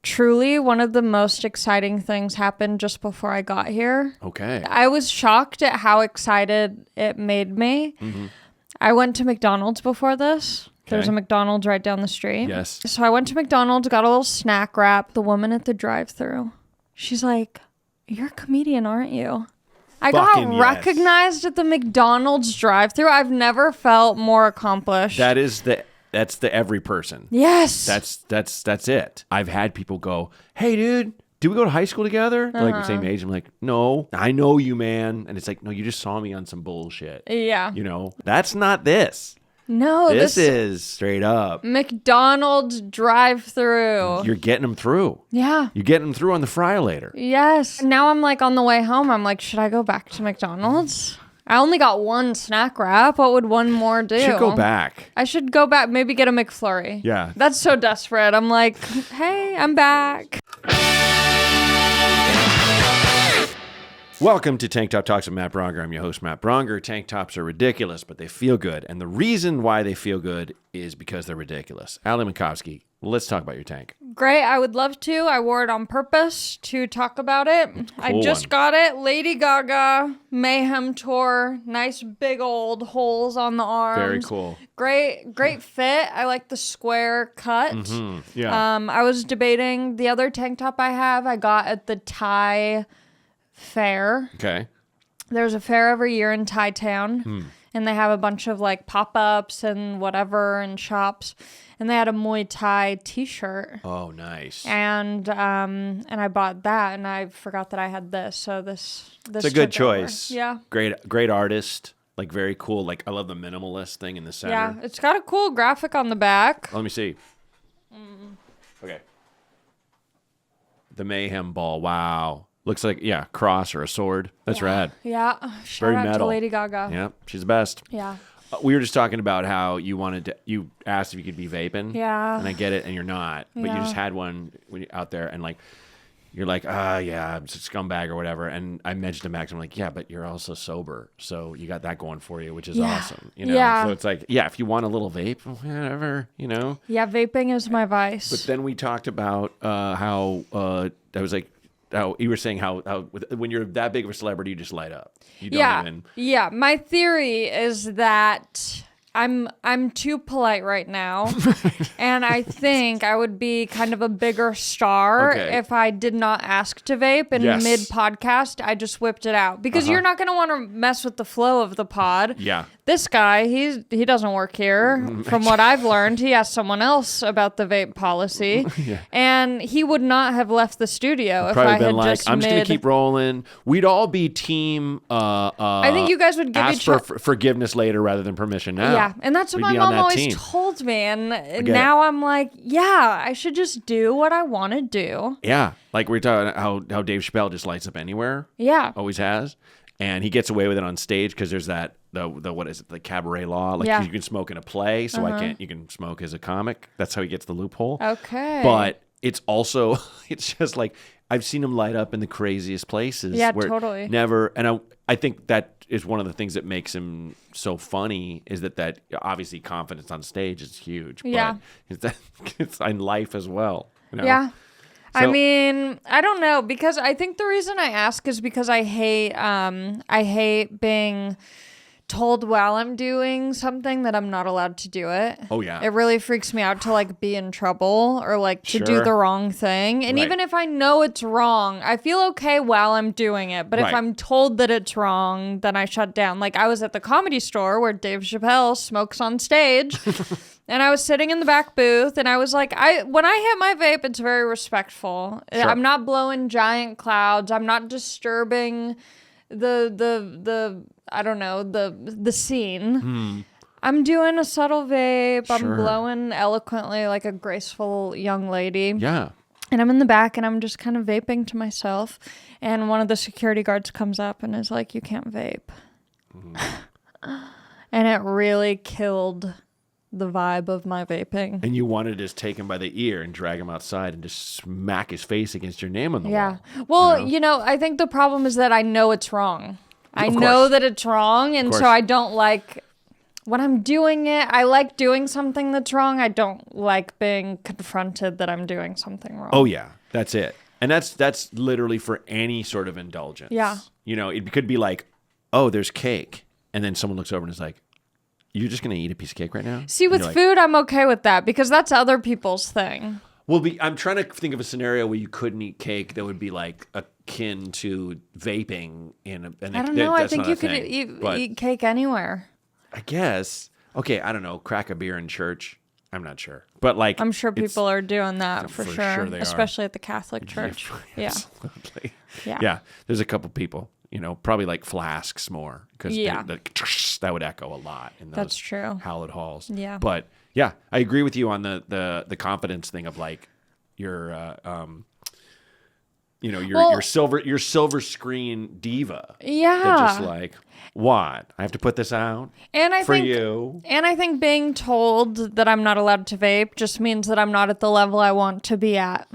truly one of the most exciting things happened just before I got here. Okay. I was shocked at how excited it made me. Mm-hmm. I went to McDonald's before this. Okay. There's a McDonald's right down the street. Yes. So I went to McDonald's, got a little snack wrap. The woman at the drive-thru, she's like, "You're a comedian, aren't you?" I Fucking got yes. recognized at the McDonald's drive-thru. I've never felt more accomplished. That's the every person. Yes. That's it. I've had people go, "Hey, dude, did we go to high school together?" They're like the same age. I'm like, "No, I know you, man." And it's like, "No, you just saw me on some bullshit." Yeah. You know, that's not this. No, This is straight up. McDonald's drive-thru. You're getting them through. Yeah. You're getting them through on the fry later. Yes. Now I'm like on the way home, I'm like, should I go back to McDonald's? I only got one snack wrap. What would one more do? Should go back. I should go back, maybe get a McFlurry. Yeah. That's so desperate. I'm like, hey, I'm back. Welcome to Tank Top Talks with Matt Braunger. I'm your host, Matt Braunger. Tank tops are ridiculous, but they feel good. And the reason why they feel good is because they're ridiculous. Ali Macofsky, let's talk about your tank. Great. I would love to. I wore it on purpose to talk about it. I just got it. Lady Gaga Mayhem Tour. Nice big old holes on the arms. Very cool. Great fit. I like the square cut. Mm-hmm. Yeah. I was debating the other tank top I got at the Thai fair. Okay. There's a fair every year in Thai town, and they have a bunch of like pop-ups and whatever and shops, and they had a Muay Thai t-shirt. Oh, nice. And I bought that, and I forgot that I had this, so this It's a good took over. choice. Yeah. Great artist. Like very cool. Like I love the minimalist thing in the center. Yeah, it's got a cool graphic on the back. Let me see. Okay. The Mayhem ball. Wow. Looks like, cross or a sword. That's rad. Yeah. Shout Very out metal. to Lady Gaga. Yeah, she's the best. Yeah. We were just talking about how you asked if you could be vaping. Yeah. And I get it, and you're not. But you Yeah. just had one when you're out there, and like, you're like, yeah, I'm just a scumbag or whatever. And I mentioned to Max, I'm like, yeah, but you're also sober. So you got that going for you, which is awesome. You know? Yeah. So it's like, yeah, if you want a little vape, whatever, you know. Yeah, vaping is my vice. But then we talked about how I was like, how you were saying how when you're that big of a celebrity, you just light up. You don't even. Yeah. My theory is that I'm too polite right now, and I think I would be kind of a bigger star if I did not ask to vape. And mid podcast, I just whipped it out because you're not going to want to mess with the flow of the pod. Yeah. This guy, he doesn't work here. From what I've learned, he asked someone else about the vape policy, and he would not have left the studio if I had just I'm just gonna keep rolling. We'd all be team. I think you guys would give ask for forgiveness later rather than permission now. Yeah, and that's what my mom always told me, and now I'm like, yeah, I should just do what I want to do. Yeah, like we're talking how Dave Chappelle just lights up anywhere. Yeah, always has, and he gets away with it on stage because there's that the what is it, the cabaret law? Like you can smoke in a play, so I can't. You can smoke as a comic. That's how he gets the loophole. Okay, but it's also it's just like I've seen him light up in the craziest places. Yeah, where totally. Never, and I think that is one of the things that makes him so funny is that obviously confidence on stage is huge. Yeah, but it's in life as well. You know? Yeah. So, I mean, I don't know, because I think the reason I ask is because I hate being told while I'm doing something that I'm not allowed to do it. Oh yeah. It really freaks me out to like be in trouble or like to do the wrong thing. And even if I know it's wrong, I feel okay while I'm doing it. But if I'm told that it's wrong, then I shut down. Like I was at the Comedy Store where Dave Chappelle smokes on stage. And I was sitting in the back booth, and I was like, when I hit my vape, it's very respectful. Sure. I'm not blowing giant clouds. I'm not disturbing the I don't know, the scene. I'm doing a subtle vape. Sure. I'm blowing eloquently like a graceful young lady. Yeah. And I'm in the back, and I'm just kind of vaping to myself. And one of the security guards comes up and is like, "You can't vape." And it really killed the vibe of my vaping. And you wanted to just take him by the ear and drag him outside and just smack his face against your name on the wall. Well, I think the problem is that I know it's wrong. I know that it's wrong, and so I don't like when I'm doing it, I like doing something that's wrong. I don't like being confronted that I'm doing something wrong. Oh, yeah. That's it. And that's literally for any sort of indulgence. Yeah. You know, it could be like, oh, there's cake. And then someone looks over and is like, you're just going to eat a piece of cake right now? See, with food, I'm okay with that because that's other people's thing. Well, I'm trying to think of a scenario where you couldn't eat cake that would be like akin to vaping. I don't know. I think you could eat cake anywhere. I guess. Okay, I don't know. Crack a beer in church. I'm not sure. But like, I'm sure people are doing that for sure they especially at the Catholic Church. Yeah. Absolutely. Yeah. Yeah. There's a couple people, you know, probably like flasks more because that would echo a lot in those That's true. hallowed halls. Yeah. But yeah, I agree with you on the confidence thing of like your your silver screen diva. Yeah. They're just like, what? I have to put this out for you. And I think being told that I'm not allowed to vape just means that I'm not at the level I want to be at.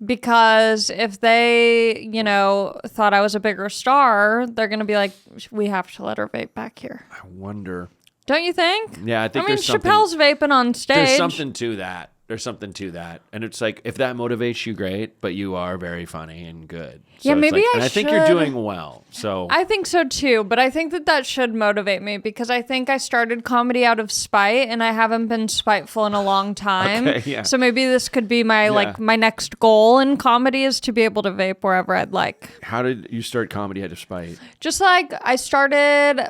Because if they, you know, thought I was a bigger star, they're going to be like, we have to let her vape back here. I wonder. Don't you think? Yeah, I think I mean, Chappelle's vaping on stage. There's something to that. And it's like, if that motivates you, great, but you are very funny and good. So yeah, maybe like, I think you're doing well. So I think so too, but I think that should motivate me because I think I started comedy out of spite and I haven't been spiteful in a long time. Okay, yeah. So maybe this could be my my next goal in comedy is to be able to vape wherever I'd like. How did you start comedy out of spite? Just like I started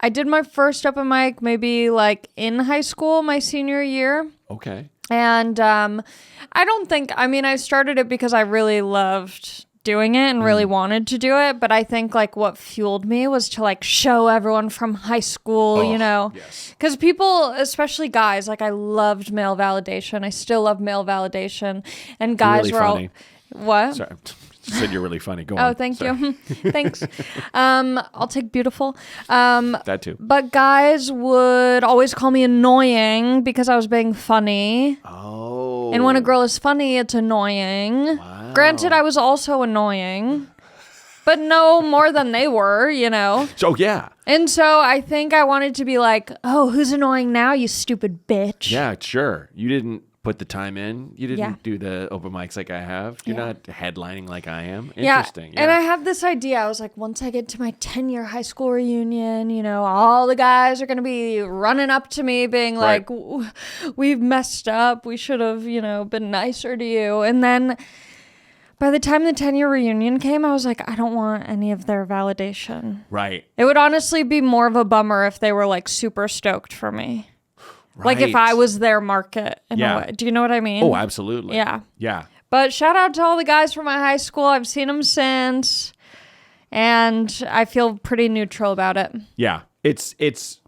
I did my first open mic maybe like in high school, my senior year. Okay. And I started it because I really loved doing it and really wanted to do it. But I think like what fueled me was to like show everyone from high school, you know, because people, especially guys, like I loved male validation. I still love male validation. And guys really were funny. all, what? Sorry. You said you're really funny. Go on. Oh, thank you. Thanks. I'll take beautiful. That too. But guys would always call me annoying because I was being funny. Oh. And when a girl is funny, it's annoying. Wow. Granted, I was also annoying, but no more than they were, you know? So, yeah. And so I think I wanted to be like, oh, who's annoying now, you stupid bitch? Yeah, sure. You didn't put the time in. You didn't do the open mics like I have. You're not headlining like I am. Interesting. Yeah. And I have this idea. I was like, once I get to my 10-year high school reunion, you know, all the guys are going to be running up to me being like, we've messed up. We should have, you know, been nicer to you. And then by the time the 10-year reunion came, I was like, I don't want any of their validation. Right. It would honestly be more of a bummer if they were like super stoked for me. Right. Like if I was their market in a way. Do you know what I mean? Oh, absolutely. Yeah. Yeah. But shout out to all the guys from my high school. I've seen them since. And I feel pretty neutral about it. Yeah. It's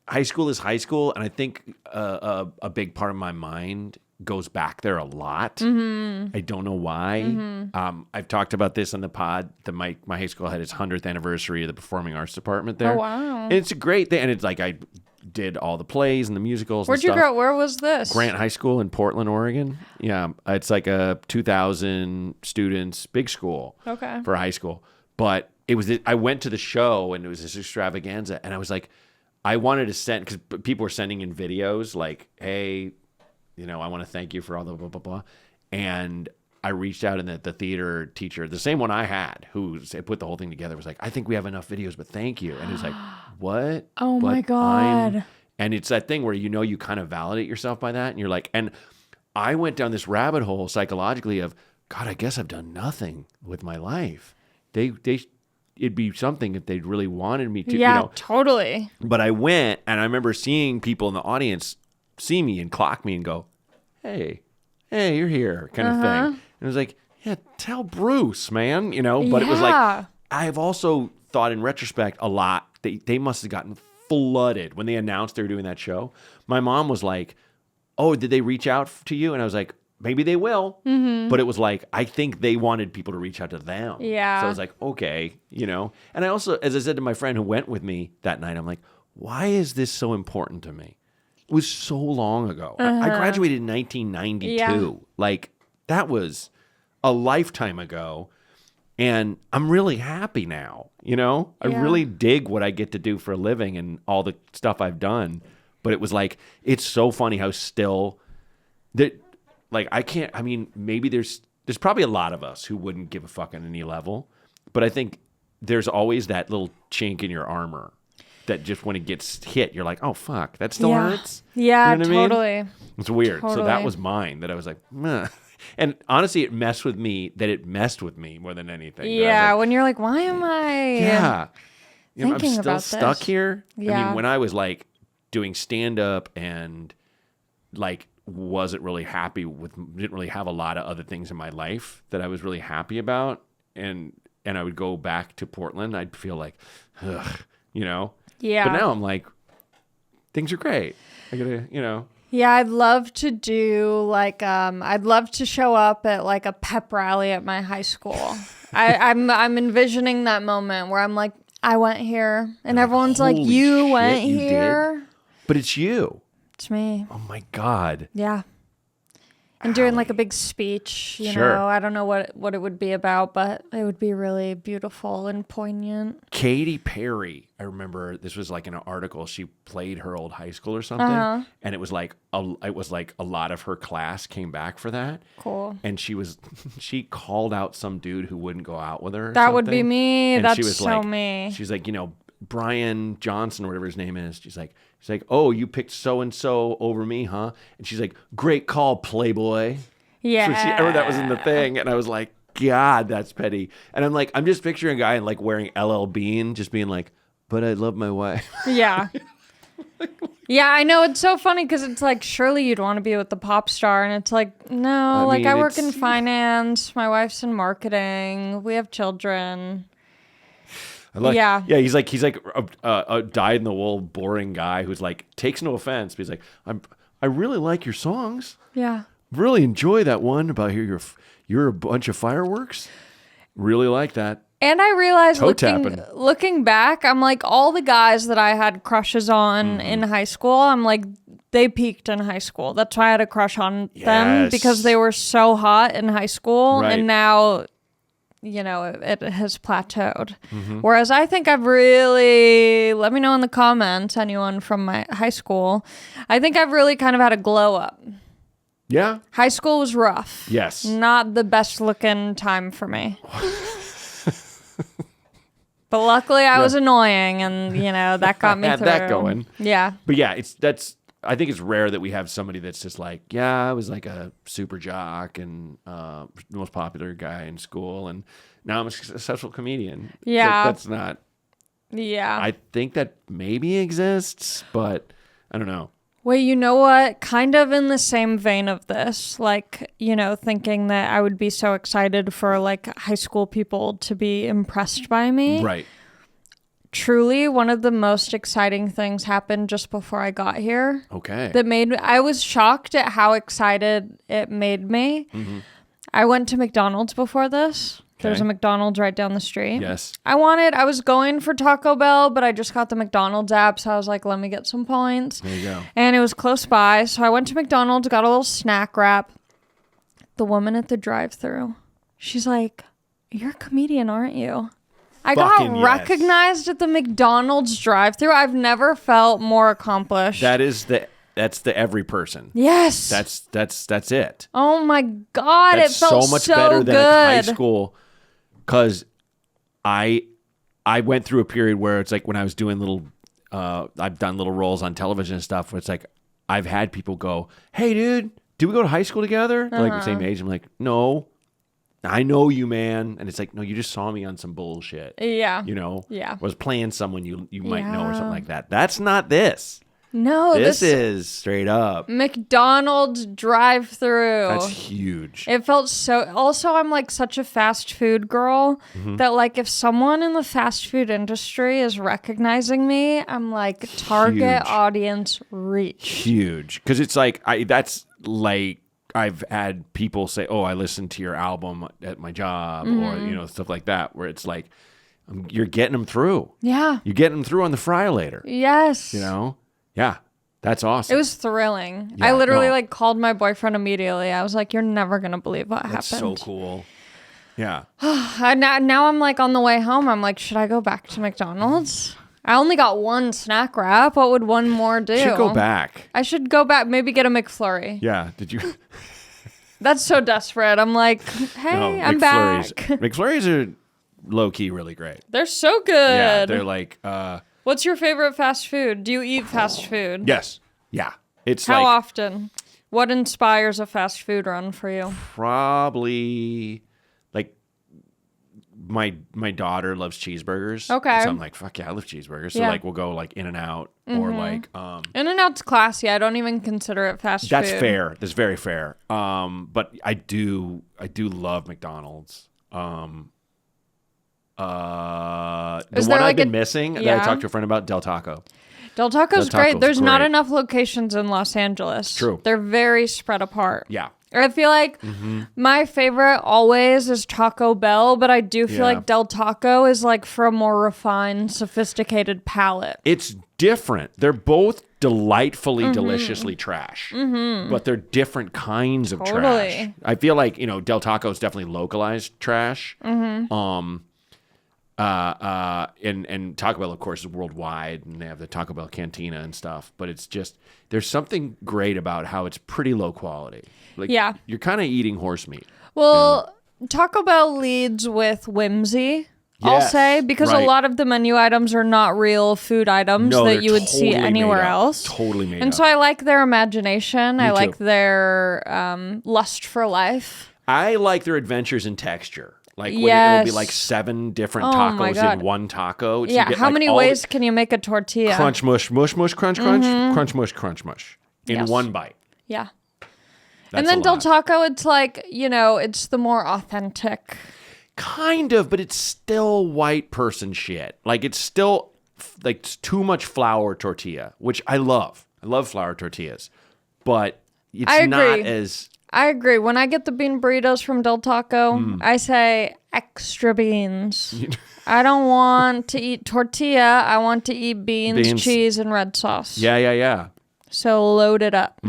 high school is high school. And I think a big part of my mind goes back there a lot. Mm-hmm. I don't know why. Mm-hmm. I've talked about this on the pod. My high school had its 100th anniversary of the performing arts department there. Oh, wow. And it's a great thing. And it's like I did all the plays and the musicals. Where'd you go? Where was this? Grant High School in Portland, Oregon. Yeah, it's like a 2,000 students, big school. Okay. For high school. But I went to the show and it was this extravaganza, and I was like, I wanted to send, because people were sending in videos like, hey, you know, I want to thank you for all the blah blah blah, and I reached out, and the theater teacher, the same one I had, who put the whole thing together, was like, I think we have enough videos, but thank you. And he was like, what? Oh, my God. And it's that thing where, you know, you kind of validate yourself by that. And you're like, and I went down this rabbit hole psychologically of, God, I guess I've done nothing with my life. It'd be something if they really wanted me to. Yeah, you know. Totally. But I went, and I remember seeing people in the audience see me and clock me and go, hey, you're here, kind of thing. And it was like, yeah, tell Bruce, man, you know. But it was like, I've also thought in retrospect a lot, they must have gotten flooded when they announced they were doing that show. My mom was like, oh, did they reach out to you? And I was like, maybe they will. Mm-hmm. But it was like, I think they wanted people to reach out to them. Yeah. So I was like, okay, you know. And I also, as I said to my friend who went with me that night, I'm like, why is this so important to me? It was so long ago. I graduated in 1992. Yeah. Like, that was a lifetime ago. And I'm really happy now, you know? I really dig what I get to do for a living and all the stuff I've done. But it was like, it's so funny how still that, like, maybe there's probably a lot of us who wouldn't give a fuck on any level. But I think there's always that little chink in your armor that just when it gets hit, you're like, oh, fuck, that still hurts? Yeah, you know what totally. I mean? It's weird. Totally. So that was mine that I was like, meh. And honestly, it messed with me more than anything. Yeah, like, when you're like, why am I I'm still stuck here. Yeah. I mean, when I was like doing stand-up and like didn't really have a lot of other things in my life that I was really happy about, and I would go back to Portland, I'd feel like, ugh, you know? Yeah. But now I'm like, things are great. I gotta, you know. Yeah, I'd love to do like I'd love to show up at like a pep rally at my high school. I'm envisioning that moment where I'm like, I went here, and everyone's like, you went here. Did? But it's you. It's me. Oh my God. Yeah. And doing like a big speech, you know, I don't know what it would be about, but it would be really beautiful and poignant. Katy Perry, I remember this was like in an article. She played her old high school or something, and it was like a lot of her class came back for that. Cool. And she called out some dude who wouldn't go out with her. That would be me. And that's she was so like, me. She's like, you know, Brian Johnson or whatever his name is. She's like, oh, you picked so and so over me, huh? And she's like, great call, Playboy. Yeah. So I remember that was in the thing, and I was like, God, that's petty. And I'm like, I'm just picturing a guy like wearing LL Bean, just being like, but I love my wife. Yeah. Yeah, I know. It's so funny because it's like, surely you'd want to be with the pop star. And it's like, no, I work in finance. My wife's in marketing. We have children. Yeah, he's like a dyed-in-the-wool, boring guy who's like takes no offense, but he's like, I really like your songs. Yeah, really enjoy that one about here. You're a bunch of fireworks. Really like that. And I realized looking back, I'm like, all the guys that I had crushes on in high school, I'm like, they peaked in high school. That's why I had a crush on them, because they were so hot in high school, and now, you know, it has plateaued. Whereas I think I've really, let me know in the comments, anyone from my high school, I think I've really kind of had a glow up. Yeah. High school was rough. Yes. Not the best looking time for me. But luckily I was annoying, and, you know, that got me had through. that going. Yeah. But yeah, I think it's rare that we have somebody that's just like, yeah, I was like a super jock and the most popular guy in school, and now I'm a successful comedian. Yeah. That's not. Yeah. I think that maybe exists, but I don't know. Wait, you know what? Kind of in the same vein of this, like, you know, thinking that I would be so excited for like high school people to be impressed by me. Right. Truly, one of the most exciting things happened just before I got here. Okay. I was shocked at how excited it made me. I went to McDonald's before this. There's a McDonald's right down the street. Yes. I was going for Taco Bell, but I just got the McDonald's app, so I was like, let me get some points. There you go. And it was close by, so I went to McDonald's, got a little snack wrap. The woman at the drive-thru, she's like, you're a comedian, aren't you? I got recognized at the McDonald's drive-thru. I've never felt more accomplished. That's the every person. Yes. That's it. Oh my God. That's it felt so much better good. than a high school. Because I went through a period where it's like when I was doing I've done little roles on television and stuff where it's like I've had people go, hey dude, did we go to high school together? They're like the same age. I'm like, no, I know you, man. And it's like, no, you just saw me on some bullshit. Yeah. You know? Yeah. I was playing someone you might know or something like that. That's not this. No, this is straight up McDonald's drive-thru. That's huge. It felt so. Also, I'm like such a fast food girl that like if someone in the fast food industry is recognizing me, I'm like target audience reach. Huge, because it's like that's like I've had people say, "Oh, I listened to your album at my job," or you know stuff like that, where it's like you're getting them through. Yeah, you're getting them through on the fry later. Yes, you know. Yeah, that's awesome. It was thrilling. Yeah, I literally like called my boyfriend immediately. I was like, "You're never gonna believe what happened." That's so cool. Yeah. Now I'm like on the way home. I'm like, should I go back to McDonald's? I only got one snack wrap. What would one more do? Should go back. I should go back. Maybe get a McFlurry. Yeah. Did you? That's so desperate. I'm like, hey, I'm back. McFlurries are low key really great. They're so good. Yeah. They're like. What's your favorite fast food? Do you eat fast food? Yes. Yeah. It's How often? What inspires a fast food run for you? Probably like my daughter loves cheeseburgers. Okay. So I'm like, fuck yeah, I love cheeseburgers. So like we'll go like In-N-Out or like In-N-Out's classy. I don't even consider it fast food. That's fair. That's very fair. But I do love McDonald's. The one I've been missing that I talked to a friend about, Del Taco. Del Taco's great. There's not enough locations in Los Angeles. True. They're very spread apart. Yeah. I feel like my favorite always is Taco Bell, but I do feel like Del Taco is like for a more refined, sophisticated palate. It's different. They're both delightfully, deliciously trash, but they're different kinds of trash. I feel like, Del Taco is definitely localized trash. And Taco Bell, of course, is worldwide, and they have the Taco Bell Cantina and stuff. But it's just there's something great about how it's pretty low quality. Like, you're kind of eating horse meat. Well, Taco Bell leads with whimsy. I'll say, because a lot of the menu items are not real food items that you would see anywhere else. Totally made up. And so I like their imagination. I like their lust for life. I like their adventures in texture. Like when it'll be like 7 different tacos in one taco. Yeah, how many ways can you make a tortilla? Crunch, mush, mush, mush, crunch, crunch, crunch, mush, crunch, mush. In one bite. Yeah. And then Del Taco, it's like, it's the more authentic. Kind of, but it's still white person shit. Like it's still like it's too much flour tortilla, which I love. I love flour tortillas. But it's not as... I agree. When I get the bean burritos from Del Taco, I say extra beans. I don't want to eat tortilla. I want to eat beans, cheese, and red sauce. Yeah. So load it up.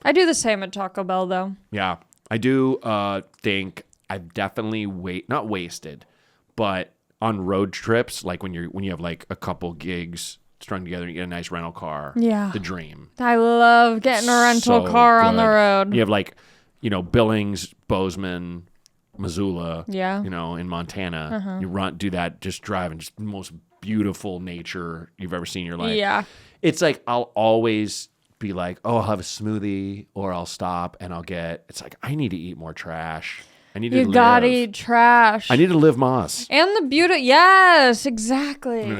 I do the same at Taco Bell, though. Yeah. I do think I've definitely not wasted, but on road trips, like when you have like a couple gigs strung together and you get a nice rental car. Yeah. The dream. I love getting a rental car on the road. You have like... Billings, Bozeman, Missoula, in Montana. You do that, just driving, just the most beautiful nature you've ever seen in your life. Yeah. It's like, I'll always be like, I'll have a smoothie or I'll stop and it's like, I need to eat more trash. You gotta eat trash. I need to live Moss. And the beauty, yes, exactly.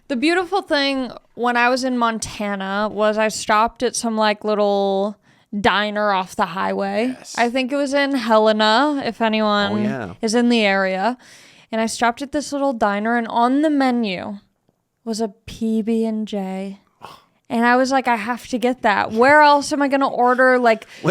The beautiful thing when I was in Montana was I stopped at some like little... diner off the highway. Yes. I think it was in Helena, if anyone is in the area. And I stopped at this little diner, and on the menu was a PB&J. And I was like, I have to get that. Where else am I going to order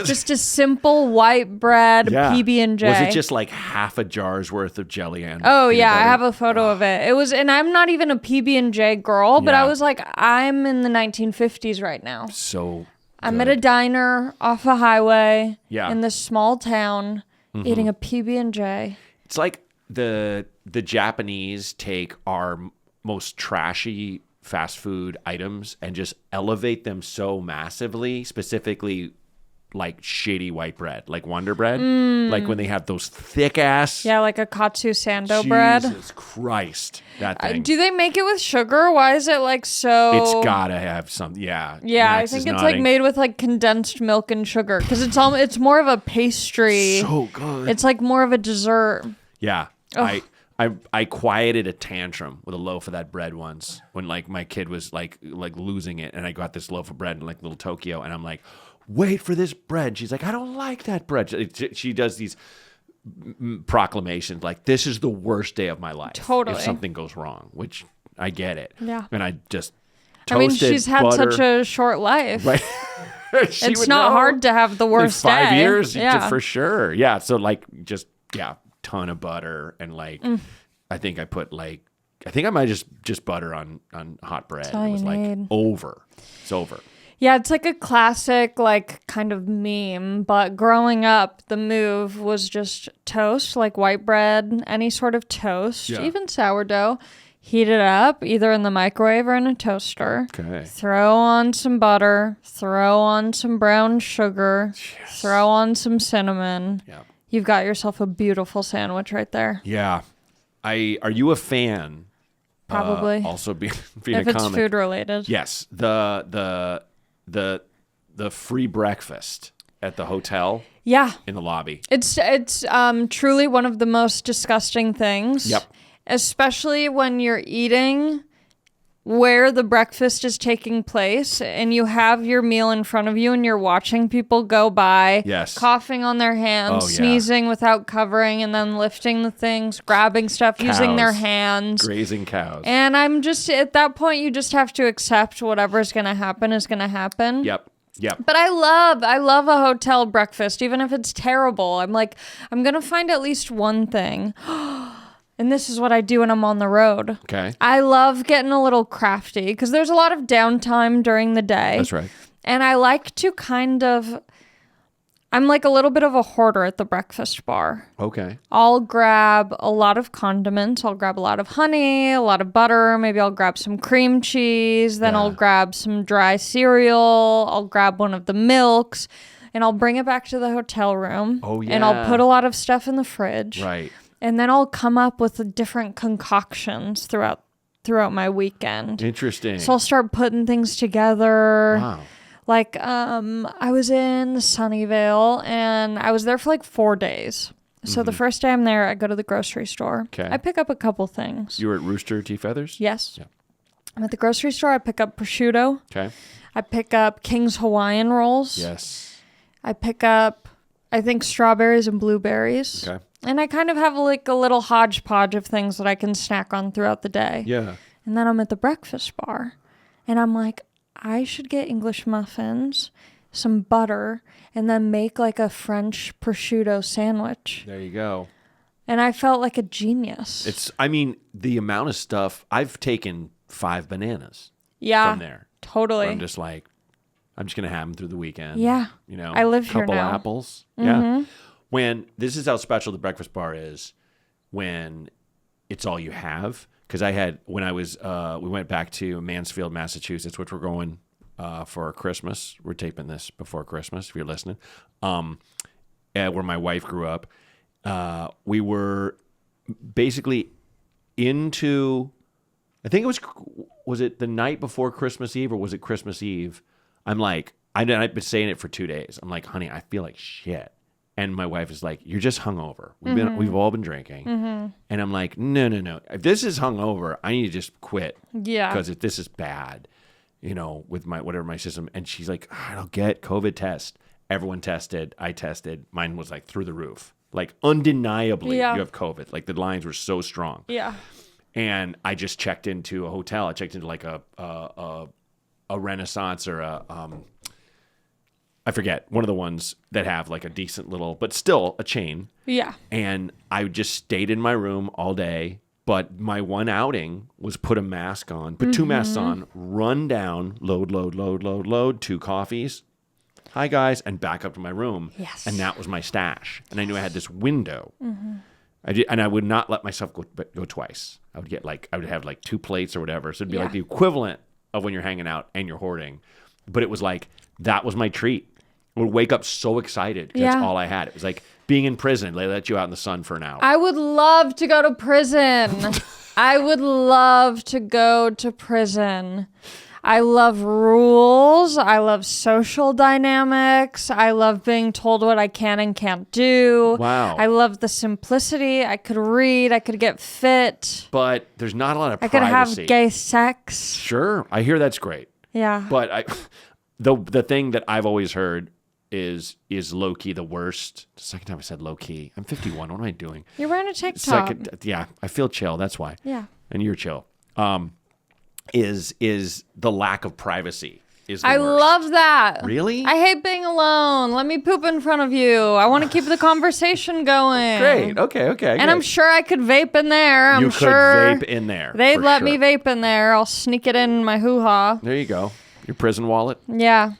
just a simple white bread PB&J? Was it just like half a jar's worth of jelly and Oh yeah, butter? I have a photo of it. It was, and I'm not even a PB&J girl, but I was like, I'm in the 1950s right now. So I'm at a diner off a highway in this small town eating a PB&J. It's like the Japanese take our most trashy fast food items and just elevate them so massively, specifically like shitty white bread, like Wonder Bread, like when they have those thick ass. Yeah, like a katsu sando bread. Jesus Christ, that thing. Do they make it with sugar? Why is it like so? It's gotta have some. Yeah. Yeah, Max I think it's like made with like condensed milk and sugar because it's more of a pastry. So good. It's like more of a dessert. Yeah. I quieted a tantrum with a loaf of that bread once when like my kid was like losing it, and I got this loaf of bread in like little Tokyo, and I'm like, wait for this bread. She's like, I don't like that bread. She does these proclamations like, this is the worst day of my life. Totally. If something goes wrong, which I get it. Yeah. And I just toasted she's had butter. Such a short life. Right. It's not hard to have the worst in 5 day. years, for sure. Yeah. So like just, ton of butter and like, I think I might just butter on hot bread. That's all it was you like need. over. It's over. Yeah, it's like a classic, like, kind of meme. But growing up, the move was just toast, like white bread, any sort of toast, even sourdough. Heat it up, either in the microwave or in a toaster. Okay. Throw on some butter. Throw on some brown sugar. Yes. Throw on some cinnamon. Yeah. You've got yourself a beautiful sandwich right there. Yeah. Are you a fan? Probably. Also being if a comic. It's food related. Yes. The free breakfast at the hotel. Yeah. In the lobby. It's truly one of the most disgusting things. Yep. Especially when you're eating where the breakfast is taking place and you have your meal in front of you and you're watching people go by, coughing on their hands, sneezing without covering, and then lifting the things, grabbing stuff, using their hands. Grazing cows. And I'm just, at that point, you just have to accept whatever's going to happen is going to happen. Yep. But I love a hotel breakfast, even if it's terrible. I'm like, I'm going to find at least one thing. And this is what I do when I'm on the road. Okay. I love getting a little crafty because there's a lot of downtime during the day. That's right. And I like to I'm like a little bit of a hoarder at the breakfast bar. Okay. I'll grab a lot of condiments. I'll grab a lot of honey, a lot of butter. Maybe I'll grab some cream cheese. Then I'll grab some dry cereal. I'll grab one of the milks. And I'll bring it back to the hotel room. Oh, yeah. And I'll put a lot of stuff in the fridge. Right. And then I'll come up with different concoctions throughout my weekend. Interesting. So I'll start putting things together. Wow. Like, I was in Sunnyvale and I was there for like 4 days. So the first day I'm there, I go to the grocery store. Okay. I pick up a couple things. You were at Rooster T. Feathers? Yes. Yeah. I'm at the grocery store. I pick up prosciutto. Okay. I pick up King's Hawaiian rolls. Yes. I pick up, I think, strawberries and blueberries. Okay. And I kind of have like a little hodgepodge of things that I can snack on throughout the day. Yeah. And then I'm at the breakfast bar. And I'm like, I should get English muffins, some butter, and then make like a French prosciutto sandwich. There you go. And I felt like a genius. The amount of stuff, I've taken 5 bananas from there. Totally. I'm just like, I'm just going to have them through the weekend. Yeah. You know, I live here now. Couple apples. Mm-hmm. Yeah. This is how special the breakfast bar is when it's all you have. Because we went back to Mansfield, Massachusetts, which we're going for Christmas. We're taping this before Christmas, if you're listening. Where my wife grew up. We were basically into, I think was it the night before Christmas Eve or was it Christmas Eve? I'm like, I've been saying it for 2 days. I'm like, honey, I feel like shit. And my wife is like, you're just hungover. We've all been drinking. Mm-hmm. And I'm like, no. If this is hungover, I need to just quit. Yeah. Because if this is bad, with my system. And she's like, I don't get COVID test. Everyone tested. I tested. Mine was like through the roof. Like undeniably, you have COVID. Like the lines were so strong. Yeah. And I just checked into a hotel. I checked into like a Renaissance or I forget, one of the ones that have like a decent little, but still a chain. Yeah. And I just stayed in my room all day. But my one outing was put a mask on, put 2 masks on, run down, load, 2 coffees. Hi, guys. And back up to my room. Yes. And that was my stash. And I knew I had this window. Mm-hmm. I would not let myself go twice. I would have like 2 plates or whatever. So it'd be like the equivalent of when you're hanging out and you're hoarding. But it was like, that was my treat. I would wake up so excited because that's all I had. It was like being in prison. They let you out in the sun for an hour. I would love to go to prison. I would love to go to prison. I love rules. I love social dynamics. I love being told what I can and can't do. Wow. I love the simplicity. I could read. I could get fit. But there's not a lot of privacy. I could have gay sex. Sure. I hear that's great. Yeah. But the thing that I've always heard is low-key the worst. The second time I said low-key. I'm 51. What am I doing? You're wearing a tank top. I feel chill. That's why. Yeah. And you're chill. Is the lack of privacy is the worst. Love that. Really? I hate being alone. Let me poop in front of you. I want to keep the conversation going. Great. Okay. And I'm sure I could vape in there. You could vape in there. They'd let me vape in there. I'll sneak it in my hoo-ha. There you go. Your prison wallet? Yeah.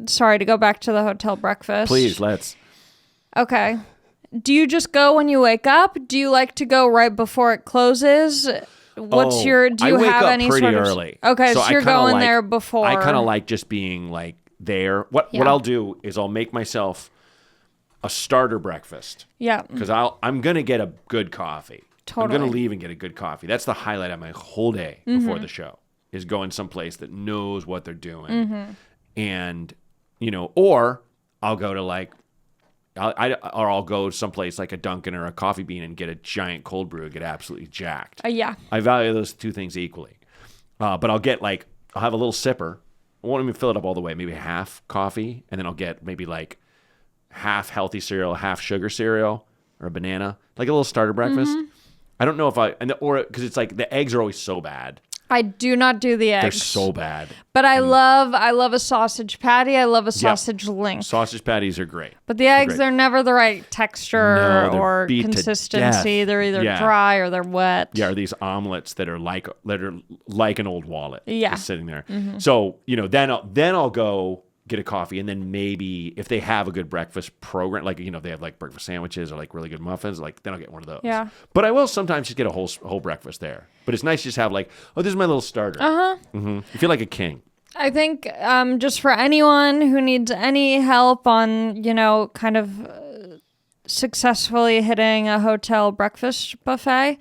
Sorry to go back to the hotel breakfast. Please, let's. Okay. Do you just go when you wake up? Do you like to go right before it closes? Do you have any pretty sort of early. Okay, so you're going there before. I kind of like just being like there. What I'll do is I'll make myself a starter breakfast. Yeah. Because I'm gonna get a good coffee. Totally. I'm gonna leave and get a good coffee. That's the highlight of my whole day before the show, is going someplace that knows what they're doing. And or I'll go to like I'll go someplace like a Dunkin' or a Coffee Bean and get a giant cold brew and get absolutely jacked. Yeah. I value those two things equally. But I'll have a little sipper. I won't even fill it up all the way. Maybe half coffee, and then I'll get maybe like half healthy cereal, half sugar cereal, or a banana, like a little starter breakfast. I don't know if because it's like the eggs are always so bad. I do not do the eggs. They're so bad. But I love a sausage patty. I love a sausage link. Sausage patties are great. But the eggs, they're never the right texture or consistency. They're either dry or they're wet. Yeah, or these omelets that are like an old wallet. Yeah. Just sitting there. So, then I'll go get a coffee, and then maybe if they have a good breakfast program, like they have like breakfast sandwiches or like really good muffins, like then I'll get one of those. Yeah. But I will sometimes just get a whole breakfast there. But it's nice to just have like, oh, this is my little starter. You feel like a king. I think just for anyone who needs any help on kind of successfully hitting a hotel breakfast buffet,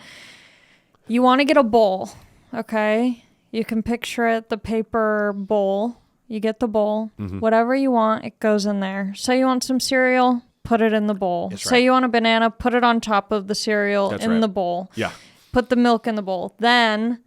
you want to get a bowl. Okay, you can picture it, the paper bowl. You get the bowl. Whatever you want, it goes in there. Say you want some cereal, put it in the bowl. Say you want a banana, put it on top of the cereal the bowl. Yeah. Put the milk in the bowl. Then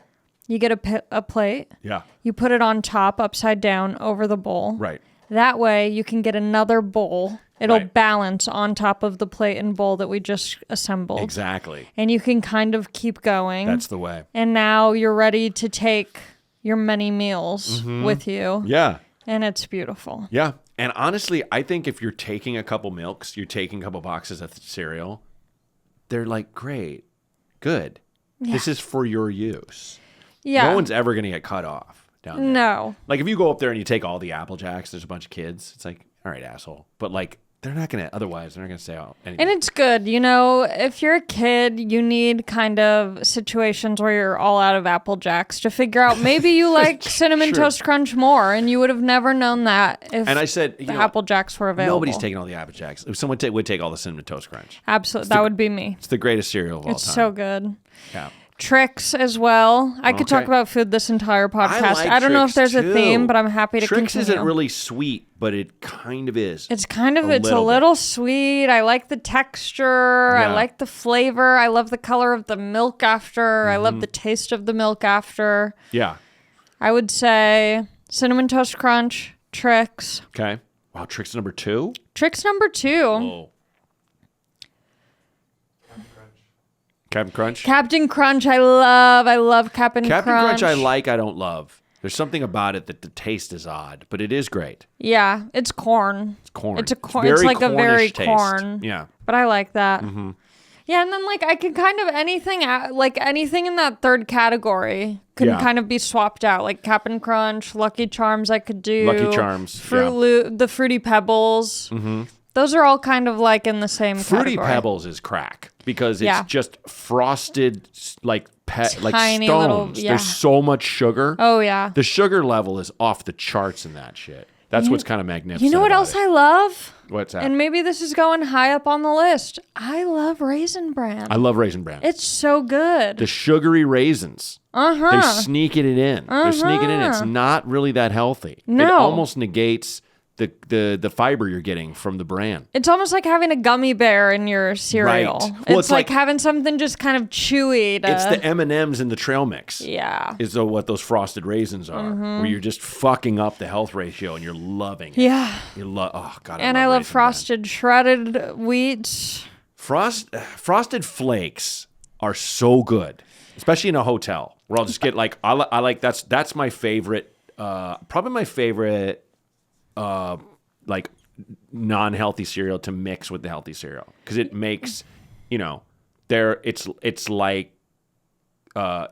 you get a plate. Yeah. You put it on top, upside down, over the bowl. Right. That way you can get another bowl. It'll balance on top of the plate and bowl that we just assembled. Exactly. And you can kind of keep going. That's the way. And now you're ready to take your many meals with you. Yeah. And it's beautiful. Yeah. And honestly, I think if you're taking a couple milks, you're taking a couple boxes of cereal, they're like, great, good. Yeah. This is for your use. Yeah. No one's ever going to get cut off down there. No. Like if you go up there and you take all the Apple Jacks, there's a bunch of kids. It's like, all right, asshole. But like, they're not going to, otherwise, they're not going to say anything. And it's good. If you're a kid, you need kind of situations where you're all out of Apple Jacks to figure out maybe you like Cinnamon Toast Crunch more, and you would have never known that if the Apple Jacks were available. Nobody's taking all the Apple Jacks. If someone would take all the Cinnamon Toast Crunch. Absolutely. That would be me. It's the greatest cereal of all time. It's so good. Yeah. Tricks as well. I could talk about food this entire podcast. I don't know if there's a theme, but I'm happy to continue. Tricks isn't really sweet, but it kind of is. It's a little sweet. I like the texture. Yeah. I like the flavor. I love the color of the milk after. I love the taste of the milk after. Yeah. I would say Cinnamon Toast Crunch, Tricks. Okay. Wow, Tricks number 2? Tricks number 2. Oh. Captain Crunch? Captain Crunch, I love Captain Crunch. Captain Crunch I don't love. There's something about it that the taste is odd, but it is great. Yeah, it's corn. It's corn. It's like a very taste. Corn. Yeah. But I like that. Yeah, and then like I could kind of anything in that third category could kind of be swapped out. Like Captain Crunch, Lucky Charms I could do. Lucky Charms. The Fruity Pebbles. Those are all kind of like in the same Fruity category. Pebbles is crack because it's just frosted like Tiny stones. Little, There's so much sugar. Oh yeah. The sugar level is off the charts in that shit. That's what's kind of magnificent. You know what else I love? What's that? And maybe this is going high up on the list. I love Raisin Bran. I love Raisin Bran. It's so good. The sugary raisins. They're sneaking it in. They're sneaking it in. It's not really that healthy. No. It almost negates the fiber you're getting from the bran. It's almost like having a gummy bear in your cereal. Right. Well, it's like having something just kind of chewy. It's the M&Ms in the trail mix. Yeah. Is what those frosted raisins are, where you're just fucking up the health ratio and you're loving it. Yeah. Oh God. I love frosted shredded wheat. Frosted flakes are so good, especially in a hotel where I'll just get like I like that's my favorite. Probably my favorite. Like non-healthy cereal to mix with the healthy cereal because it makes it's like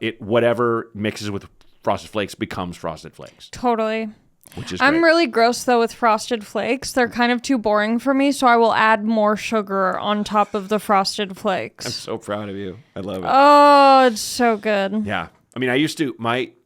it whatever mixes with Frosted Flakes becomes Frosted Flakes. Totally. Which is great. I'm really gross, though, with Frosted Flakes. They're kind of too boring for me, so I will add more sugar on top of the Frosted Flakes. I'm so proud of you. I love it. Oh, it's so good. Yeah. I mean, I used to,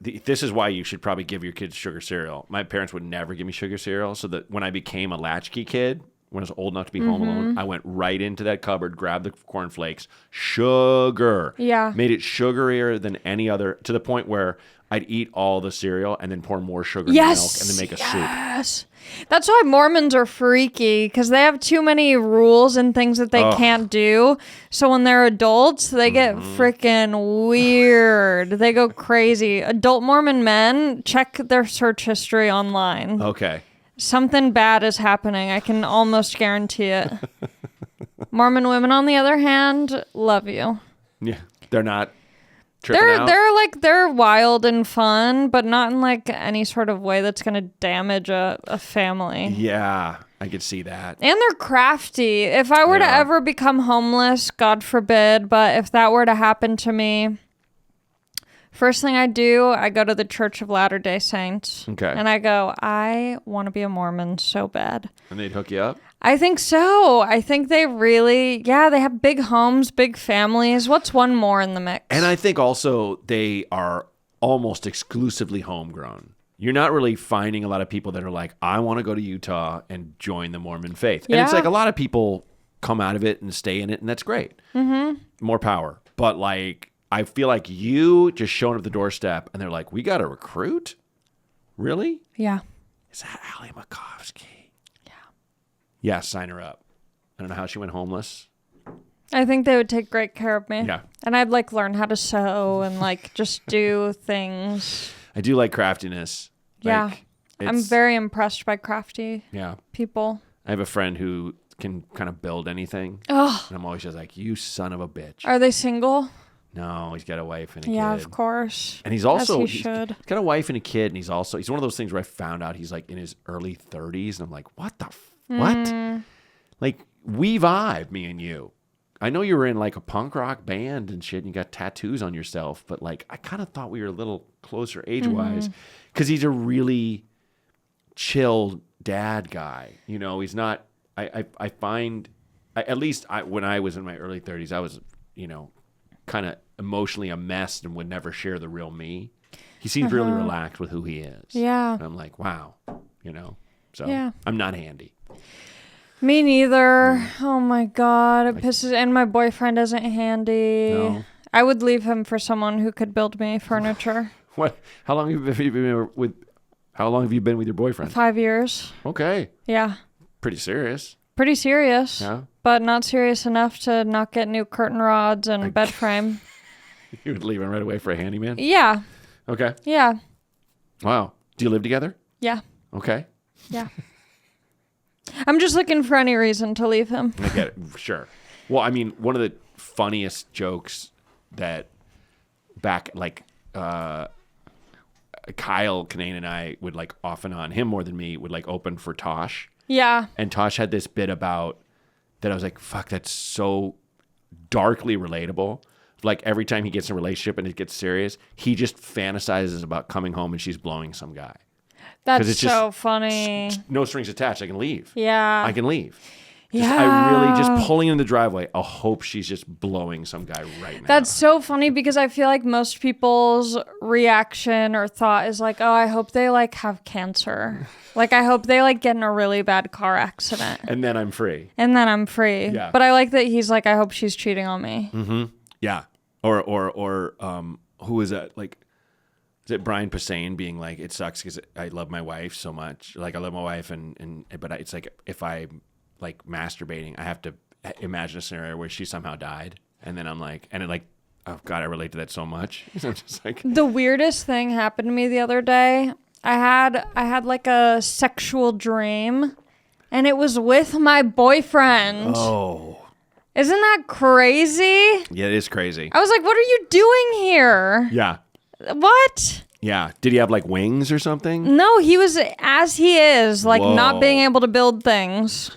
this is why you should probably give your kids sugar cereal. My parents would never give me sugar cereal, so that when I became a latchkey kid, when I was old enough to be home alone, I went right into that cupboard, grabbed the cornflakes, sugar. Yeah. Made it sugarier than any other, to the point where I'd eat all the cereal and then pour more sugar in the milk and then make a soup. Yes. That's why Mormons are freaky, because they have too many rules and things that they can't do. So when they're adults, they get freaking weird. They go crazy. Adult Mormon men, check their search history online. Okay. Something bad is happening. I can almost guarantee it. Mormon women, on the other hand, love you. Yeah. They're not tripping out. They're wild and fun, but not in like any sort of way that's going to damage a family. Yeah, I could see that. And they're crafty. If I were to ever become homeless, God forbid, but if that were to happen to me, first thing I do, I go to the Church of Latter-day Saints. Okay. And I go, I want to be a Mormon so bad. And they'd hook you up? I think so. I think they really, they have big homes, big families. What's one more in the mix? And I think also they are almost exclusively homegrown. You're not really finding a lot of people that are like, I want to go to Utah and join the Mormon faith. And it's like a lot of people come out of it and stay in it, and that's great. Mm-hmm. More power. But like, I feel like you just showing up at the doorstep and they're like, we got to recruit? Really? Yeah. Is that Allie Macofsky? Yeah, sign her up. I don't know how she went homeless. I think they would take great care of me. Yeah. And I'd like learn how to sew and like just do things. I do like craftiness. Yeah. Like, I'm very impressed by crafty people. I have a friend who can kind of build anything. Oh. And I'm always just like, you son of a bitch. Are they single? No, he's got a wife and a kid. Yeah, of course. And he's also, As he should. He's got a wife and a kid, and he's one of those things where I found out he's like in his early 30s, and I'm like, what the what? Like, we vibe, me and you. I know you were in like a punk rock band and shit, and you got tattoos on yourself, but like, I kind of thought we were a little closer age-wise, because he's a really chill dad guy. You know, he's not, I find, at least when I was in my early 30s, I was, you know, kind of emotionally a mess and would never share the real me. He seems really relaxed with who he is. Yeah. And I'm like, wow, you know, so I'm not handy. Me neither. Oh my God. It pisses. And my boyfriend isn't handy. No. I would leave him for someone who could build me furniture. What? How long have you been with your boyfriend? 5 years. Okay. Yeah. Pretty serious. Pretty serious. Yeah. But not serious enough to not get new curtain rods and bed frame. You would leave him right away for a handyman? Yeah. Okay. Yeah. Wow. Do you live together? Yeah. Okay. Yeah. I'm just looking for any reason to leave him. I get it. Sure. Well, I mean, one of the funniest jokes that back, like, Kyle Kinane and I would, like, off and on, him more than me, would, like, open for Tosh. Yeah. And Tosh had this bit about that I was like, fuck, that's so darkly relatable. Like, every time he gets in a relationship and it gets serious, he just fantasizes about coming home and she's blowing some guy. That's it's so just funny. No strings attached. I can leave. Yeah. I can leave. Yeah. I really just pulling in the driveway. I hope she's just blowing some guy right now. That's so funny because I feel like most people's reaction or thought is like, oh, I hope they like have cancer. Like, I hope they like get in a really bad car accident. And then I'm free. Yeah. But I like that he's like, I hope she's cheating on me. Mm-hmm. Yeah. Or who is that? Like, is it Brian Posehn being like, it sucks because I love my wife so much. Like, I love my wife, but it's like, if I'm like masturbating, I have to imagine a scenario where she somehow died. And then I'm like, oh God, I relate to that so much. I'm just like, the weirdest thing happened to me the other day. I had like a sexual dream, and it was with my boyfriend. Oh. Isn't that crazy? Yeah, it is crazy. I was like, what are you doing here? Yeah. What? Yeah. Did he have like wings or something? No, he was as he is, like Whoa. not being able to build things.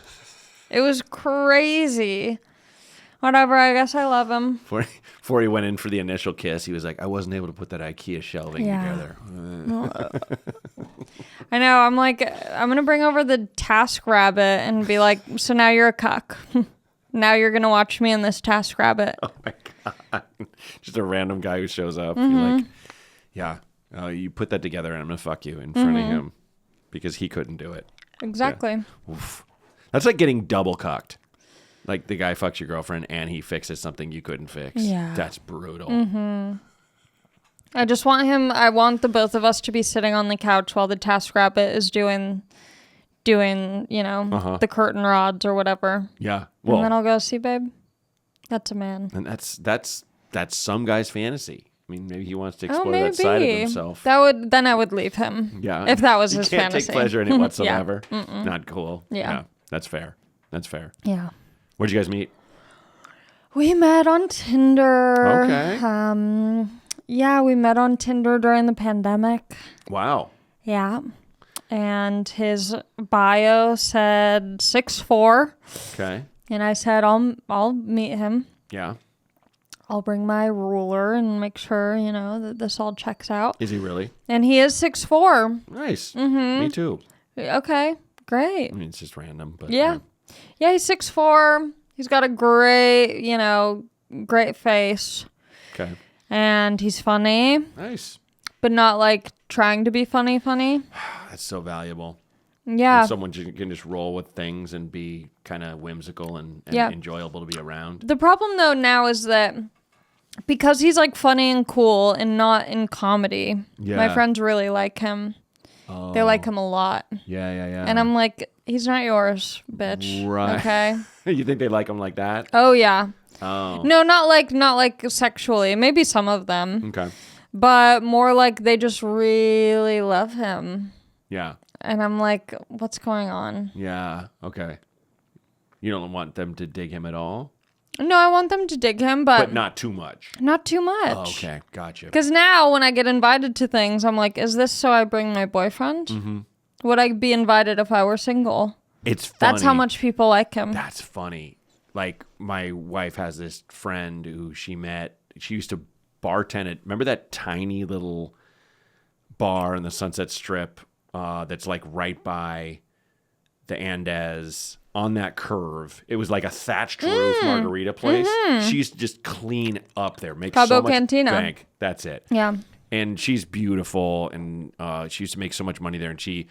It was crazy. Whatever, I guess I love him. Before he went in for the initial kiss, he was like, I wasn't able to put that IKEA shelving together. I know, I'm like, I'm going to bring over the TaskRabbit and be like, so now you're a cuck. Now you're going to watch me in this TaskRabbit. Oh my God. Just a random guy who shows up. You're like, yeah, you put that together and I'm going to fuck you in front of him because he couldn't do it. Exactly. Yeah. Oof. That's like getting double cucked. Like the guy fucks your girlfriend and he fixes something you couldn't fix. Yeah. That's brutal. I just want I want the both of us to be sitting on the couch while the TaskRabbit is doing, the curtain rods or whatever. Yeah. Well, and then I'll go, see, babe, that's a man. And that's some guy's fantasy. I mean, maybe he wants to explore that side of himself. Then I would leave him. Yeah. If that was his fantasy. You can't take pleasure in it whatsoever. Not cool. Yeah. That's fair. Yeah. Where'd you guys meet? We met on Tinder. Okay. Yeah, we met on Tinder during the pandemic. Wow. Yeah. And his bio said 6'4". Okay. And I said, I'll meet him. Yeah. I'll bring my ruler and make sure, that this all checks out. Is he really? And he is 6'4". Nice. Me too. Okay, great. I mean, it's just random, but yeah. Yeah, he's 6'4". He's got a great, great face. Okay. And he's funny. Nice. But not like trying to be funny. That's so valuable. Yeah. When someone can just roll with things and be kind of whimsical and enjoyable to be around. The problem though now is that because he's like funny and cool and not in comedy, my friends really like him. Oh. They like him a lot. Yeah. And I'm like, he's not yours, bitch. Right. Okay. You think they like him like that? Oh yeah. Oh. No, not like sexually. Maybe some of them. Okay. But more like they just really love him. Yeah. And I'm like, what's going on? Yeah. Okay. You don't want them to dig him at all? No, I want them to dig him, but not too much. Not too much. Oh, okay. Gotcha. Because now when I get invited to things, I'm like, is this so I bring my boyfriend? Mm-hmm. Would I be invited if I were single? It's funny. That's how much people like him. That's funny. Like, my wife has this friend who she met. She used to bartend at, remember that tiny little bar in the Sunset Strip that's like right by the Andes on that curve? It was like a thatched roof margarita place. Mm-hmm. She used to just clean up there, make Cabo so much Cantina. bank. That's it. Yeah. And she's beautiful, and she used to make so much money there. And she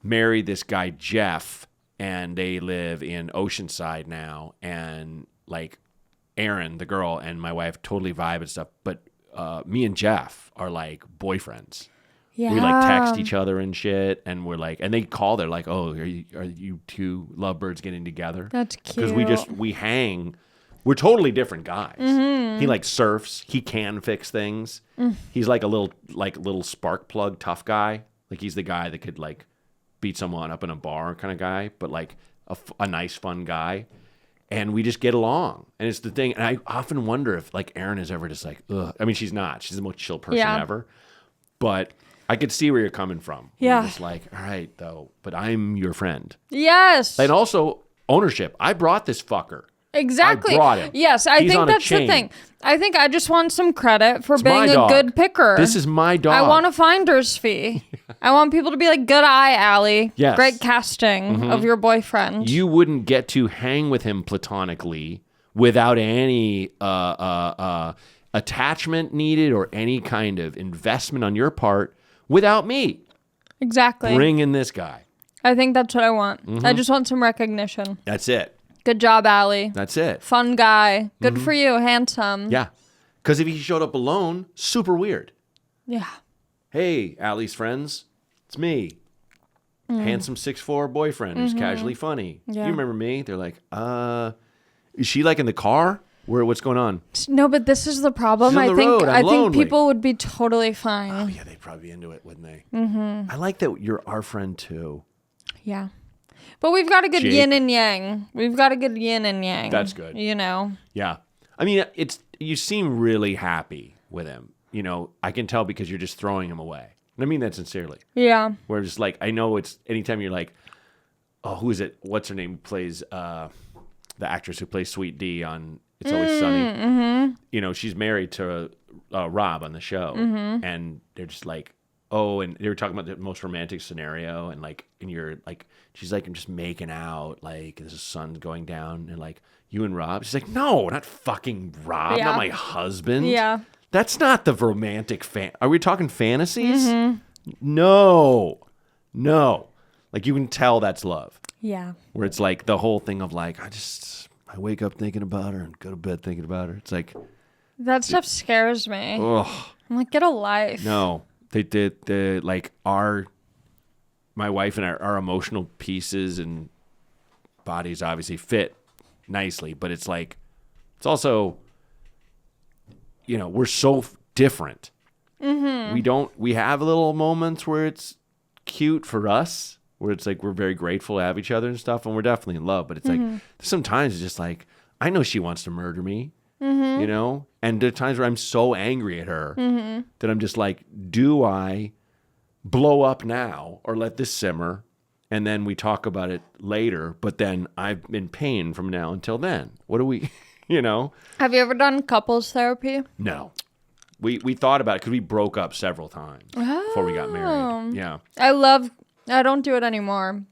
married this guy, Jeff, and they live in Oceanside now. And like Erin, the girl, and my wife totally vibe and stuff. But me and Jeff are like boyfriends. Yeah. We like text each other and shit, and we're like, and they call. They're like, "Oh, are you two lovebirds getting together?" That's cute. Because we hang. We're totally different guys. Mm-hmm. He like surfs. He can fix things. He's like a little spark plug tough guy. Like he's the guy that could like beat someone up in a bar kind of guy, but like a nice fun guy. And we just get along. And it's the thing. And I often wonder if like Erin is ever just like, ugh. I mean, she's not. She's the most chill person ever. But I could see where you're coming from. Yeah. You're just like, all right, though, but I'm your friend. Yes. And also ownership. I brought this fucker. Exactly. I brought him. Yes, He's think that's the thing. I think I just want some credit for being a good picker. This is my dog. I want a finder's fee. I want people to be like, good eye, Allie. Yes. Great casting of your boyfriend. You wouldn't get to hang with him platonically without any attachment needed or any kind of investment on your part without me. Exactly. Bring in this guy. I think that's what I want. I just want some recognition. That's it. Good job, Allie. That's it. Fun guy. Good for you. Handsome. Yeah. Because if he showed up alone, super weird. Yeah. Hey, Allie's friends. It's me. Handsome 6'4" boyfriend who's casually funny. Yeah. You remember me? They're like, is she like in the car? What's going on? No, but this is the problem. She's on the road. I think lonely. people would be totally fine. Oh, yeah, they'd probably be into it, wouldn't they? Mm-hmm. I like that you're our friend, too. Yeah. But we've got a good Jake. yin and yang. We've got a good yin and yang. That's good. You know? Yeah. I mean, you seem really happy with him. You know, I can tell because you're just throwing him away. And I mean that sincerely. Yeah. Where just like, I know it's anytime you're like, oh, who is it? What's her name? Plays the actress who plays Sweet D on It's Always Sunny. You know, she's married to Rob on the show, and they're just like, oh, and they were talking about the most romantic scenario, and like, and you're like, she's like, I'm just making out, like the sun's going down, and like, you and Rob. She's like, no, not fucking Rob, not my husband. Yeah. That's not the romantic Are we talking fantasies? No. Like, you can tell that's love. Yeah. Where it's like the whole thing of like, I wake up thinking about her and go to bed thinking about her. It's like, that stuff scares me. Ugh. I'm like, get a life. No, they did my wife and our emotional pieces and bodies obviously fit nicely, but it's like, it's also, you know, we're so different. We have little moments where it's cute for us, where it's like we're very grateful to have each other and stuff, and we're definitely in love, but it's like sometimes it's just like, I know she wants to murder me, you know, and there are times where I'm so angry at her that I'm just like, do I blow up now or let this simmer, and then we talk about it later, but then I'm in pain from now until then? What do we, you know? Have you ever done couples therapy? No. We thought about it because we broke up several times before we got married. Yeah. I don't do it anymore,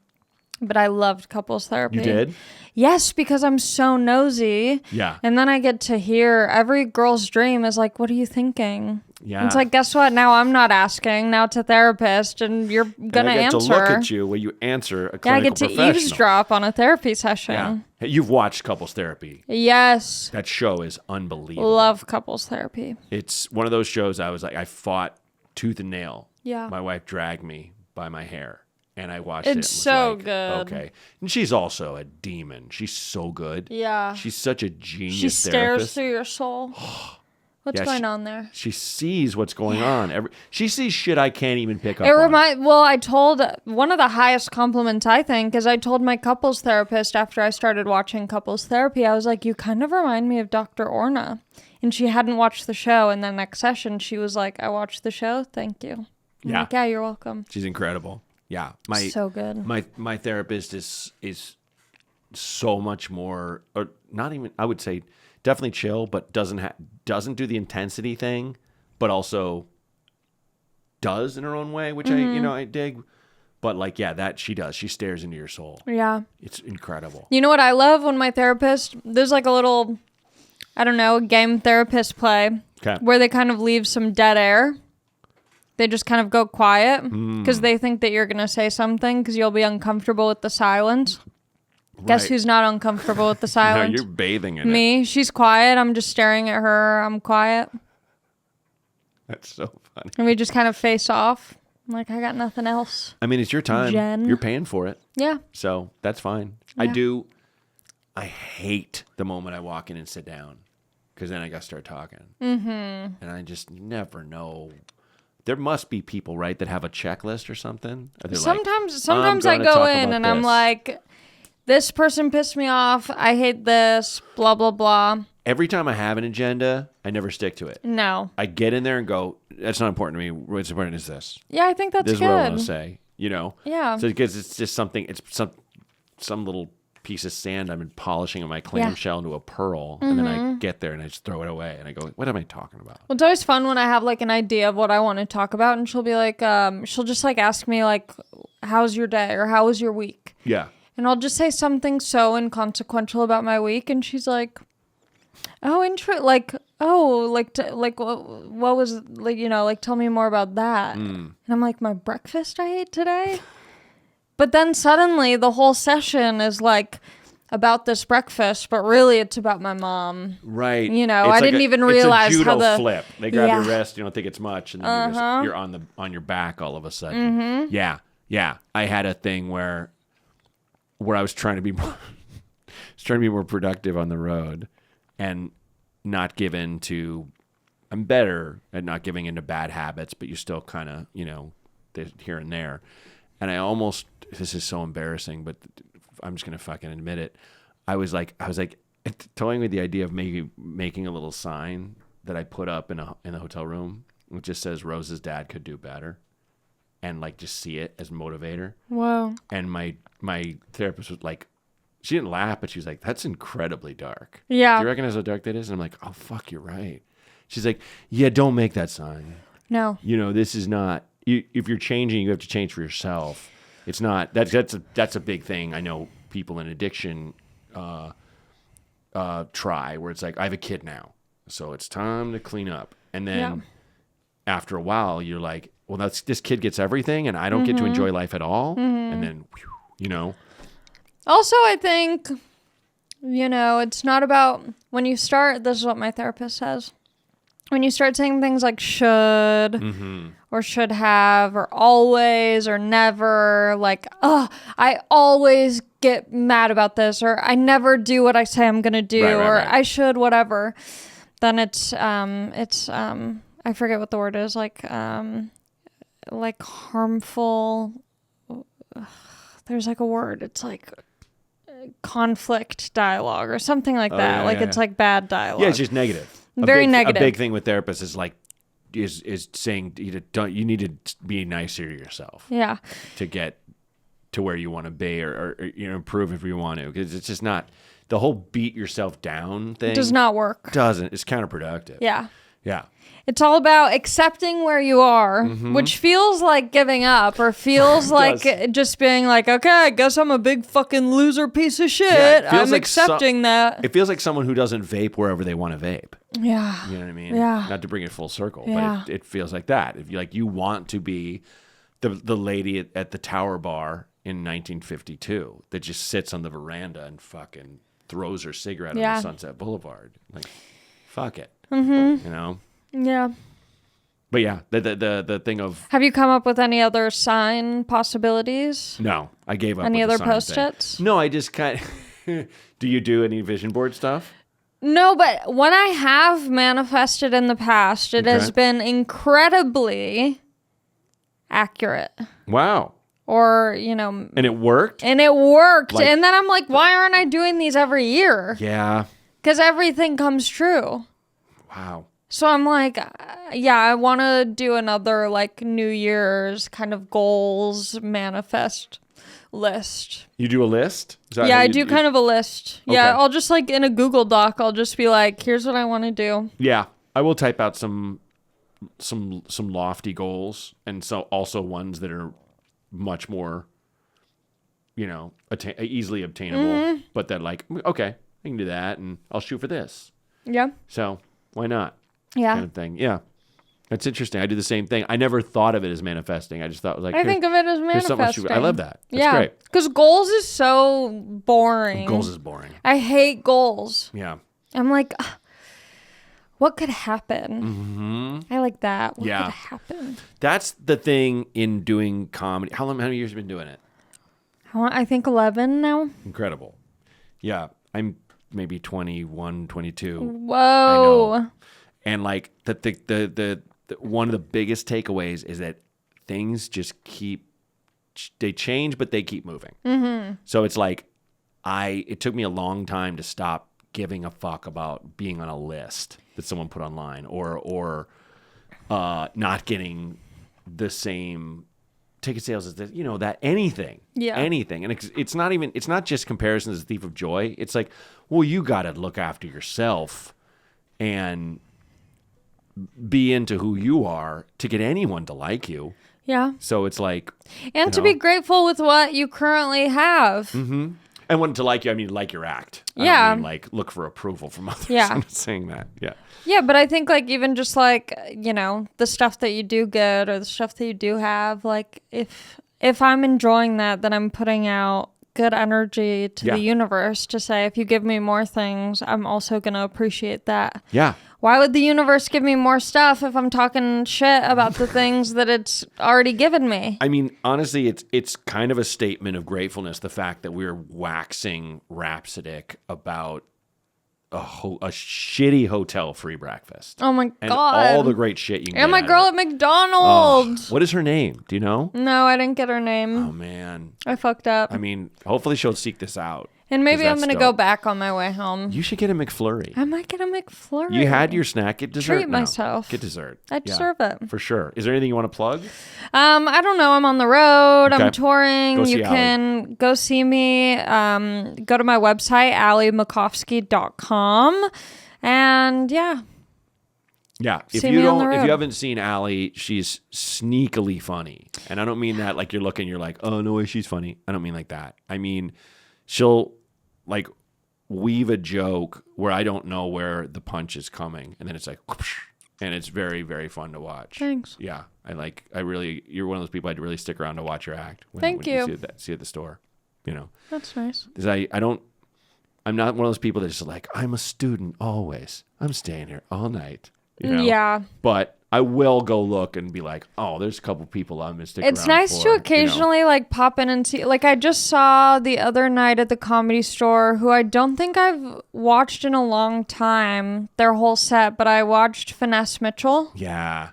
but I loved couples therapy. You did? Yes, because I'm so nosy. Yeah. And then I get to hear every girl's dream is like, what are you thinking? Yeah. And it's like, guess what? Now I'm not asking. Now it's a therapist, and you're going to answer. I get to look at you when you answer a clinical I get to eavesdrop on a therapy session. Yeah. Hey, you've watched couples therapy. Yes. That show is unbelievable. Love couples therapy. It's one of those shows I was like, I fought tooth and nail. Yeah. My wife dragged me by my hair, and I watched it. It's so like, good. Okay. And she's also a demon. She's so good. Yeah. She's such a genius She stares therapist. through your soul. What's going on there? She sees what's going on. She sees shit I can't even pick up on. Well, I told one of the highest compliments, I think, is I told my couples therapist after I started watching couples therapy, I was like, you kind of remind me of Dr. Orna. And she hadn't watched the show. And then next session, she was like, I watched the show. Thank you. I'm like, yeah, you're welcome. She's incredible. Yeah. So good. My therapist is so much more, or not even, I would say, definitely chill, but doesn't do the intensity thing, but also does in her own way, which I dig. But like, yeah, that she does. She stares into your soul. Yeah. It's incredible. You know what I love when my therapist, there's like a little, I don't know, game therapist play where they kind of leave some dead air. They just kind of go quiet because they think that you're going to say something because you'll be uncomfortable with the silence. Guess who's not uncomfortable with the silence? No, you're bathing in it. Me. She's quiet. I'm just staring at her. I'm quiet. That's so funny. And we just kind of face off. I'm like, I got nothing else. I mean, it's your time. Jen. You're paying for it. Yeah. So that's fine. Yeah. I hate the moment I walk in and sit down because then I got to start talking. And I just never know. There must be people, right, that have a checklist or something. Sometimes I go in and I'm like, this person pissed me off. I hate this, blah, blah, blah. Every time I have an agenda, I never stick to it. No. I get in there and go, that's not important to me. What's important is this. Yeah, I think that's good. This is what I want to say, you know? Yeah. So because it's just something, it's some little piece of sand I've been polishing in my clamshell into a pearl, and then I get there and I just throw it away, and I go, what am I talking about? Well, it's always fun when I have like an idea of what I want to talk about, and she'll be like, she'll just like ask me like, how's your day or how was your week? Yeah. And I'll just say something so inconsequential about my week, and she's like, "Oh, what was like, you know, like tell me more about that." And I'm like, "My breakfast I ate today." But then suddenly the whole session is like about this breakfast, but really it's about my mom. Right. You know, I didn't even realize it's a judo how the flip. They grab your wrist, you don't think it's much, and then you're on your back all of a sudden. Yeah. Yeah. I had a thing where I was trying to be more productive on the road and not give in to, I'm better at not giving into bad habits, but you still kind of, you know, here and there. And I almost, this is so embarrassing, but I'm just going to fucking admit it. I was like toying with the idea of maybe making a little sign that I put up in the hotel room, which just says Rose's dad could do better. And like just see it as motivator. Wow. And my therapist was like, She didn't laugh, but she was like, that's incredibly dark. Yeah. Do you recognize how dark that is? And I'm like, oh, fuck, you're right. She's like, yeah, don't make that sign. No. This is not, if you're changing, you have to change for yourself. It's not, that's a big thing. I know people in addiction try, where it's like, I have a kid now, so it's time to clean up. And then after a while, you're like, well, this kid gets everything, and I don't get to enjoy life at all. And then, Also, I think, it's not about when you start, this is what my therapist says. When you start saying things like should or should have or always or never, like, I always get mad about this, or I never do what I say I'm going to do, right. I should, whatever. Then it's I forget what the word is, like harmful. There's like a word. It's like conflict dialogue or something like that. It's like bad dialogue. Yeah, it's just negative. Very negative. A big thing with therapists is like is saying you need to be nicer to yourself. Yeah. To get to where you want to be or improve if you want to, because it's just not the whole beat yourself down thing. Does not work. Doesn't. It's counterproductive. Yeah. Yeah. It's all about accepting where you are, which feels like giving up, or feels like just being like, okay, I guess I'm a big fucking loser piece of shit. Yeah, I'm like accepting that. It feels like someone who doesn't vape wherever they want to vape. Yeah. You know what I mean? Yeah. Not to bring it full circle, but it feels like that. If you want to be the lady at the Tower Bar in 1952 that just sits on the veranda and fucking throws her cigarette on Sunset Boulevard. Like, fuck it. Yeah. But yeah, the thing of... Have you come up with any other sign possibilities? No, I gave up. Any with other the sign post-its? Thing. No, I just kind of... Do you do any vision board stuff? No, but when I have manifested in the past, it has been incredibly accurate. Wow. Or, And it worked? And it worked. Like, and then I'm like, why aren't I doing these every year? Yeah. Because everything comes true. Wow. So I'm like, I want to do another like New Year's kind of goals manifest list. You do a list? Yeah, I do kind of a list. Okay. Yeah, I'll just like in a Google Doc, I'll just be like, here's what I want to do. Yeah, I will type out some lofty goals, and so also ones that are much more, easily obtainable, but that like, okay, I can do that, and I'll shoot for this. Yeah. So why not? Yeah. Kind of thing. Yeah. That's interesting. I do the same thing. I never thought of it as manifesting. I just thought like, I think of it as manifesting. I love that. That's great. Because goals is so boring. Goals is boring. I hate goals. Yeah. I'm like, what could happen? I like that. What could happen? That's the thing in doing comedy. How many years have you been doing it? I think 11 now. Incredible. Yeah. I'm maybe 21, 22. Whoa. I know. And like the one of the biggest takeaways is that things just they change, but they keep moving. So it's like, it took me a long time to stop giving a fuck about being on a list that someone put online or not getting the same ticket sales as that anything. And it's not just comparison as a thief of joy. It's like, well, you got to look after yourself and be into who you are to get anyone to like you. Yeah. So it's like... And to be grateful with what you currently have. Mm-hmm. And when to like you, I mean like your act. Yeah. I don't mean like look for approval from others. Yeah. I'm not saying that. Yeah. Yeah, but I think like even just like, the stuff that you do good or the stuff that you do have, like if I'm enjoying that, then I'm putting out good energy to the universe to say, if you give me more things, I'm also going to appreciate that. Yeah. Why would the universe give me more stuff if I'm talking shit about the things that it's already given me? I mean, honestly, it's kind of a statement of gratefulness, the fact that we're waxing rhapsodic about a shitty hotel free breakfast. Oh my and God. all the great shit you can get. And my girl at McDonald's. What is her name? Do you know? No, I didn't get her name. Oh, man. I fucked up. I mean, hopefully she'll seek this out. And maybe I'm going to go back on my way home. You should get a McFlurry. I might get a McFlurry. You had your snack. Get dessert. Treat myself. Get dessert. I deserve it. For sure. Is there anything you want to plug? I don't know. I'm on the road. Okay. I'm touring. You can go see me. Go to my website, Macofsky.com. And yeah. Yeah. If you haven't seen Allie, she's sneakily funny. And I don't mean that like you're like, oh, no way, she's funny. I don't mean like that. I mean, she'll like weave a joke where I don't know where the punch is coming. And then it's like, whoosh, and it's very, very fun to watch. Thanks. Yeah. You're one of those people I'd really stick around to watch your act. Thank you. You see at the store, you know. That's nice. Because I'm not one of those people that's just like, I'm a student always. I'm staying here all night. You know? Yeah. But I will go look and be like, oh, there's a couple people I'm going to stick around for. It's nice to occasionally like pop in and see. Like I just saw the other night at the Comedy Store, who I don't think I've watched in a long time, their whole set, but I watched Finesse Mitchell. Yeah.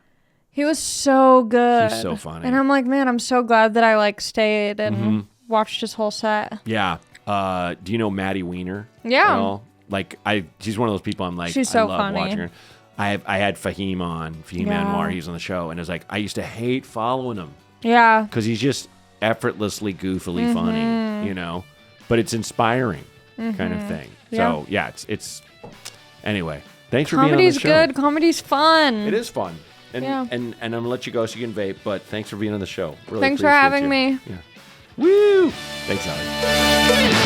He was so good. He's so funny. And I'm like, man, I'm so glad that I like stayed and watched his whole set. Yeah. Do you know Maddie Weiner? Yeah. Like she's one of those people I'm like, she's so I love funny. watching her. I had Fahim Anwar. He's on the show, and it's like I used to hate following him. Yeah, because he's just effortlessly, goofily funny, you know. But it's inspiring, kind of thing. Yeah. So it's anyway. Thanks for being on the show. Comedy's good. Comedy's fun. It is fun, and I'm gonna let you go so you can vape. But thanks for being on the show. Really thanks for having me. Yeah. Woo! Thanks, Allie.